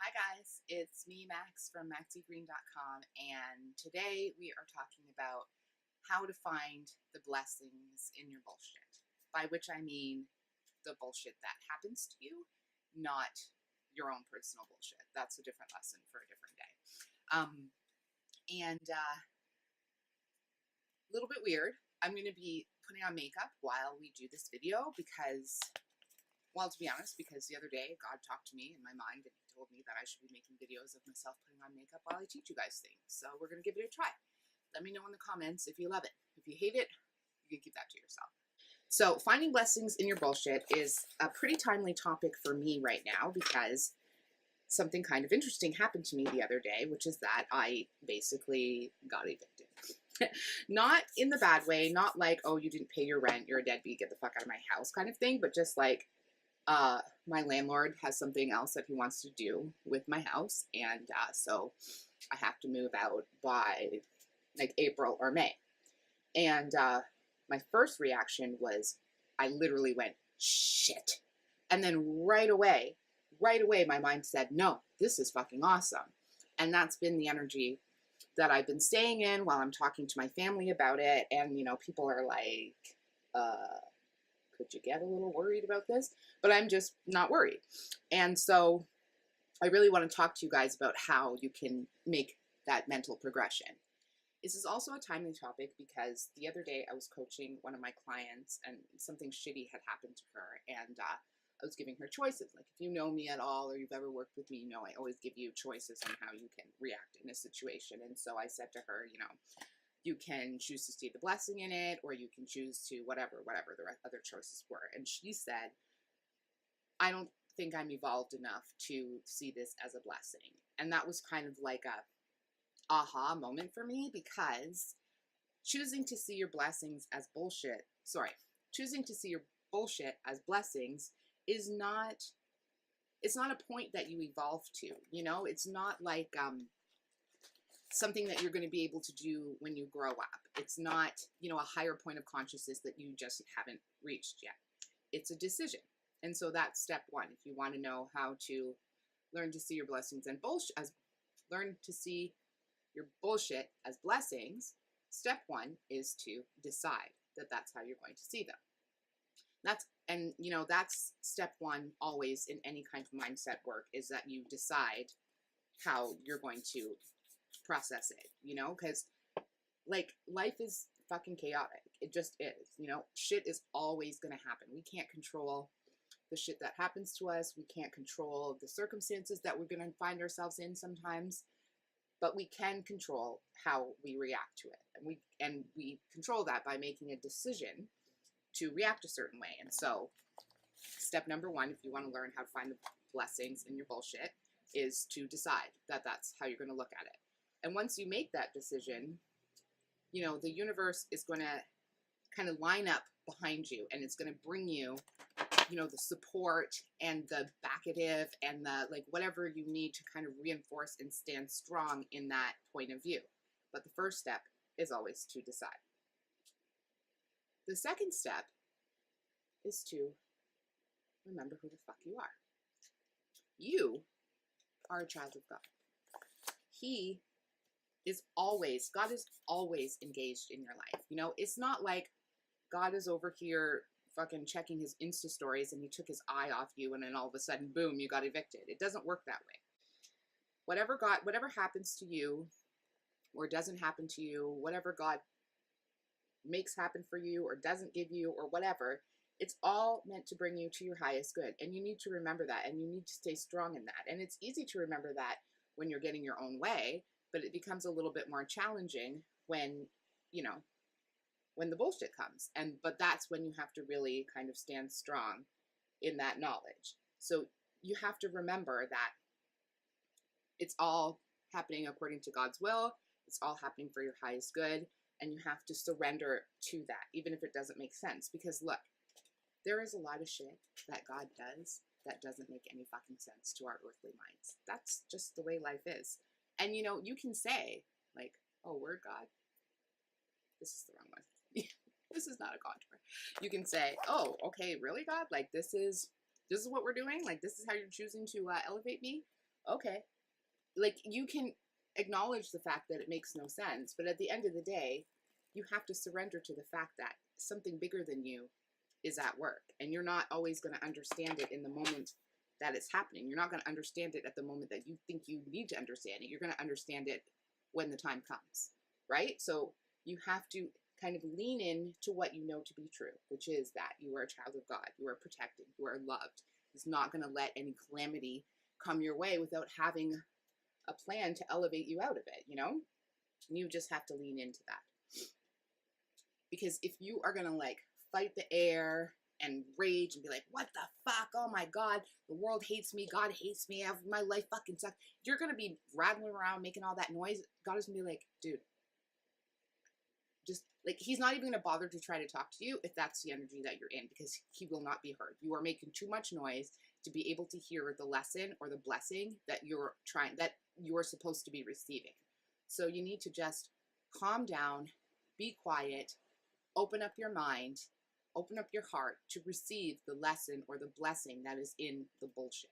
Hi guys, it's me Max from maxygreen.com, and today we are talking about how to find the blessings in your bullshit. By which I mean the bullshit that happens to you, not your own personal bullshit. That's a different lesson for a different day. A little bit weird. I'm going to be putting on makeup while we do this video because, well, to be honest, because the other day God talked to me in my mind and he told me that I should be making videos of myself putting on makeup while I teach you guys things. So we're going to give it a try. Let me know in the comments if you love it. If you hate it, you can keep that to yourself. So finding blessings in your bullshit is a pretty timely topic for me right now because something kind of interesting happened to me the other day, which is that I basically got evicted. Not in the bad way, not like, oh, you didn't pay your rent, you're a deadbeat, get the fuck out of my house kind of thing, but just like, my landlord has something else that he wants to do with my house, and so I have to move out by like April or May. And my first reaction was I literally went, shit. And then right away, my mind said, no, this is fucking awesome. And that's been the energy that I've been staying in while I'm talking to my family about it. And, you know, people are like, could you get a little worried about this? But I'm just not worried. And so I really want to talk to you guys about how you can make that mental progression. This is also a timely topic because the other day I was coaching one of my clients and something shitty had happened to her, and I was giving her choices. Like, if you know me at all or you've ever worked with me, you know I always give you choices on how you can react in a situation. And so I said to her, you know, you can choose to see the blessing in it, or you can choose to whatever the other choices were. And she said, I don't think I'm evolved enough to see this as a blessing. And that was kind of like a aha moment for me, because choosing to see your blessings as bullshit, choosing to see your bullshit as blessings is not, it's not a point that you evolve to, you know? It's not like, something that you're going to be able to do when you grow up. It's not, you know, a higher point of consciousness that you just haven't reached yet. It's a decision. And so that's step one. If you want to know how to learn to see your blessings and bullshit learn to see your bullshit as blessings, step one is to decide that that's how you're going to see them. That's step one always in any kind of mindset work, is that you decide how you're going to process it, you know, because like life is fucking chaotic. It just is, you know, shit is always going to happen. We can't control the shit that happens to us. We can't control the circumstances that we're going to find ourselves in sometimes, but we can control how we react to it. And we control that by making a decision to react a certain way. And so step number one, if you want to learn how to find the blessings in your bullshit, is to decide that that's how you're going to look at it. And once you make that decision, you know, the universe is going to kind of line up behind you, and it's going to bring you, you know, the support and the backative and the, like, whatever you need to kind of reinforce and stand strong in that point of view. But the first step is always to decide. The second step is to remember who the fuck you are. You are a child of God. God is always engaged in your life. You know, it's not like God is over here fucking checking his Insta stories and he took his eye off you and then all of a sudden, boom, you got evicted. It doesn't work that way. Whatever happens to you or doesn't happen to you, whatever God makes happen for you or doesn't give you or whatever, it's all meant to bring you to your highest good. And you need to remember that, and you need to stay strong in that. And it's easy to remember that when you're getting your own way, but it becomes a little bit more challenging when, you know, when the bullshit comes. But that's when you have to really kind of stand strong in that knowledge. So you have to remember that it's all happening according to God's will. It's all happening for your highest good. And you have to surrender to that, even if it doesn't make sense. Because look, there is a lot of shit that God does that doesn't make any fucking sense to our earthly minds. That's just the way life is. And, you know, you can say, like, oh, word God. This is the wrong one. This is not a contour. You can say, oh, okay, really, God? Like, this is what we're doing? Like, this is how you're choosing to elevate me? okay. Like, you can acknowledge the fact that it makes no sense, but at the end of the day, you have to surrender to the fact that something bigger than you is at work, and you're not always going to understand it in the moment that it's happening. You're not going to understand it at the moment that you think you need to understand it. You're going to understand it when the time comes, right? So you have to kind of lean in to what you know to be true, which is that you are a child of God, you are protected, you are loved. He's not going to let any calamity come your way without having a plan to elevate you out of it, you know? You just have to lean into that. Because if you are going to like fight the air and rage and be like, what the fuck? Oh my God, the world hates me. God hates me. My life fucking sucks. You're going to be rattling around making all that noise. God is going to be like, dude, just like, he's not even going to bother to try to talk to you if that's the energy that you're in, because he will not be heard. You are making too much noise to be able to hear the lesson or the blessing that you're supposed to be receiving. So you need to just calm down, be quiet, open up your mind, open up your heart to receive the lesson or the blessing that is in the bullshit.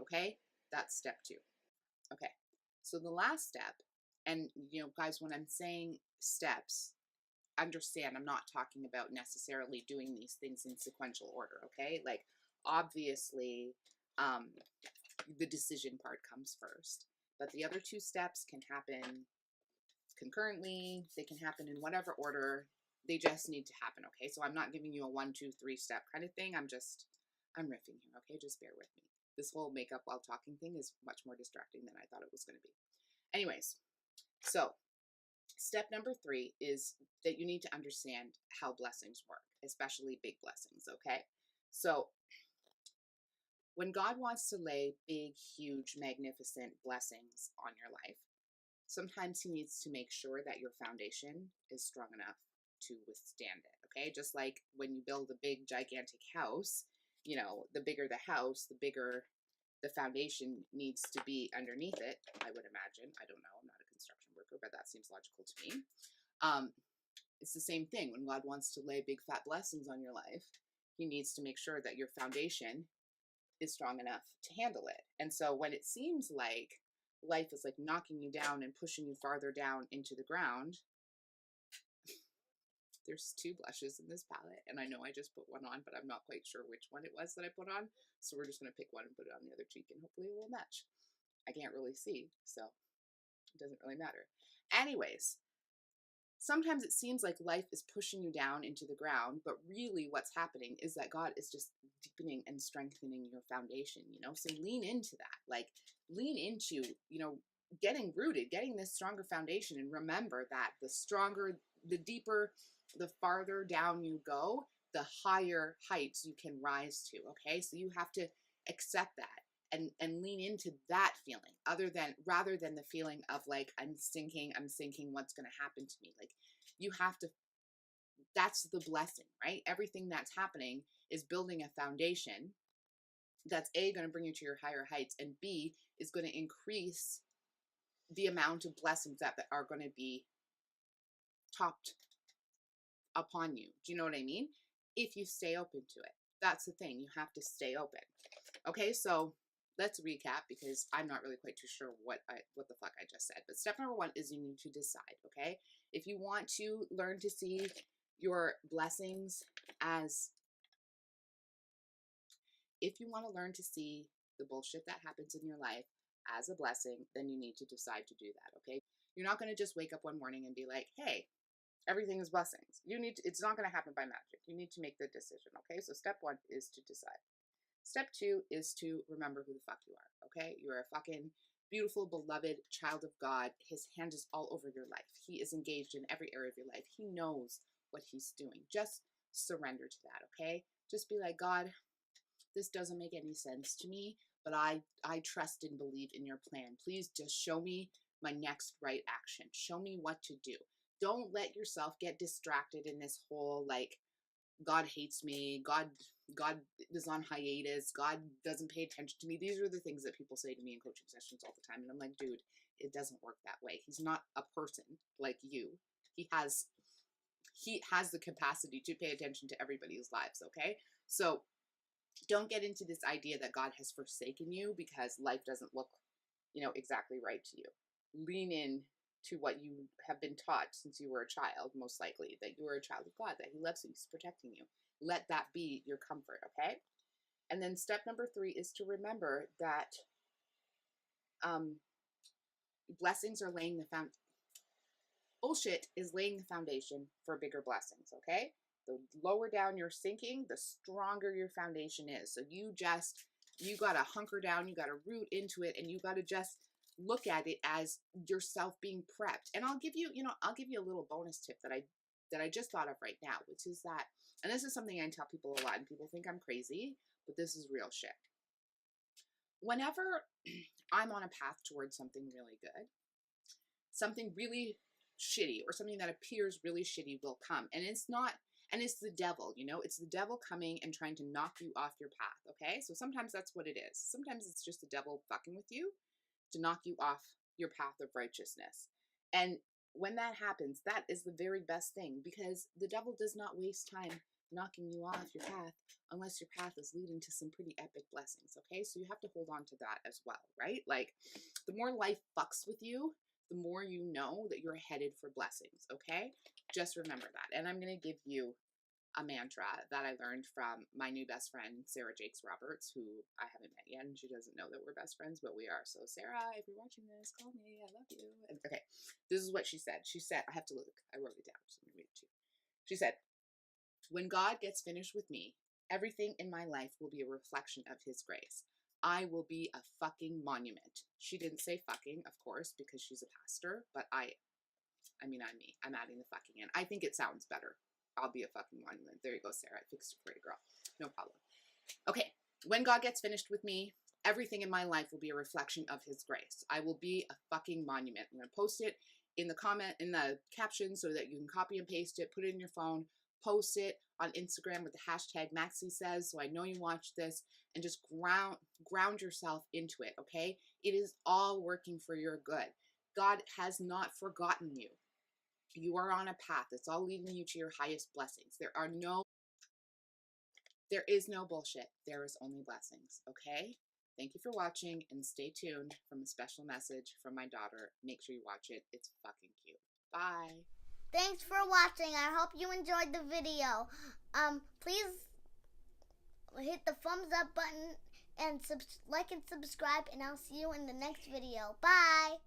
Okay? That's step 2. Okay. So the last step, and guys, when I'm saying steps, understand I'm not talking about necessarily doing these things in sequential order, okay? Like, obviously, the decision part comes first, but the other 2 steps can happen concurrently. They can happen in whatever order. They just need to happen, okay? So I'm not giving you a 1, 2, 3 step kind of thing. I'm riffing here, okay? Just bear with me. This whole makeup while talking thing is much more distracting than I thought it was going to be. Anyways, so step number 3 is that you need to understand how blessings work, especially big blessings, okay? So when God wants to lay big, huge, magnificent blessings on your life, sometimes he needs to make sure that your foundation is strong enough to withstand it, okay? Just like when you build a big, gigantic house, the bigger the house, the bigger the foundation needs to be underneath it, I would imagine. I don't know. I'm not a construction worker, but that seems logical to me. It's the same thing. When God wants to lay big, fat blessings on your life, he needs to make sure that your foundation is strong enough to handle it. And so when it seems like life is like knocking you down and pushing you farther down into the ground, there's 2 blushes in this palette, and I know I just put one on, but I'm not quite sure which one it was that I put on, so we're just going to pick one and put it on the other cheek, and hopefully it will match. I can't really see, so it doesn't really matter. Anyways, sometimes it seems like life is pushing you down into the ground, but really what's happening is that God is just deepening and strengthening your foundation, So lean into that. Like, lean into, getting rooted, getting this stronger foundation, and remember that the stronger, the deeper, the farther down you go, the higher heights you can rise to, okay? So you have to accept that and lean into that feeling rather than the feeling of like, I'm sinking, what's going to happen to me? Like, you have to, that's the blessing, right? Everything that's happening is building a foundation that's A, going to bring you to your higher heights, and B, is going to increase the amount of blessings that are going to be topped upon you. Do you know what I mean? If you stay open to it. That's the thing. You have to stay open. Okay, so let's recap, because I'm not really quite too sure what the fuck I just said. But step number 1 is you need to decide, okay? If you want to learn to see your blessings as, if you want to learn to see the bullshit that happens in your life as a blessing, then you need to decide to do that, okay? You're not going to just wake up one morning and be like, hey, everything is blessings. It's not going to happen by magic. You need to make the decision, okay? So step 1 is to decide. Step 2 is to remember who the fuck you are, okay? You're a fucking beautiful, beloved child of God. His hand is all over your life. He is engaged in every area of your life. He knows what he's doing. Just surrender to that, okay? Just be like, God, this doesn't make any sense to me, but I trust and believe in your plan. Please just show me my next right action. Show me what to do. Don't let yourself get distracted in this whole, like, God hates me, God is on hiatus, God doesn't pay attention to me. These are the things that people say to me in coaching sessions all the time. And I'm like, dude, it doesn't work that way. He's not a person like you. He has the capacity to pay attention to everybody's lives, okay? So don't get into this idea that God has forsaken you because life doesn't look exactly right to you. Lean in to what you have been taught since you were a child, most likely, that you are a child of God, that He loves you, He's protecting you. Let that be your comfort, okay? And then step number 3 is to remember that blessings are laying the foundation. Bullshit is laying the foundation for bigger blessings, okay? The lower down you're sinking, the stronger your foundation is. So you got to hunker down, you got to root into it, and you got to just look at it as yourself being prepped. And I'll give you a little bonus tip that I just thought of right now, which is that, and this is something I tell people a lot, and people think I'm crazy, but this is real shit. Whenever I'm on a path towards something really good, something really shitty or something that appears really shitty will come. And it's the devil, it's the devil coming and trying to knock you off your path, okay? So sometimes that's what it is. Sometimes it's just the devil fucking with you to knock you off your path of righteousness. And when that happens, that is the very best thing, because the devil does not waste time knocking you off your path unless your path is leading to some pretty epic blessings, okay? So you have to hold on to that as well, right? Like, the more life fucks with you, the more you know that you're headed for blessings, okay? Just remember that. And I'm going to give you a mantra that I learned from my new best friend, Sarah Jakes Roberts, who I haven't met yet, and she doesn't know that we're best friends, but we are. So Sarah, if you're watching this, call me. I love you. And, okay, this is what she said. She said, I have to look. I wrote it down, so I'm going to read it to you. She said, when God gets finished with me, everything in my life will be a reflection of His grace. I will be a fucking monument. She didn't say fucking, of course, because she's a pastor, but I'm me. I'm adding the fucking in. I think it sounds better. I'll be a fucking monument. There you go, Sarah. I fixed it for you, girl. No problem. Okay. When God gets finished with me, everything in my life will be a reflection of His grace. I will be a fucking monument. I'm going to post it in the caption so that you can copy and paste it, put it in your phone, post it on Instagram with the hashtag Maxie Says, so I know you watched this, and just ground yourself into it, okay? It is all working for your good. God has not forgotten you. You are on a path. It's all leading you to your highest blessings. There is no bullshit. There is only blessings, okay? Thank you for watching, and stay tuned for a special message from my daughter. Make sure you watch it. It's fucking cute. Bye. Thanks for watching. I hope you enjoyed the video. Please hit the thumbs up button and like and subscribe, and I'll see you in the next video. Bye.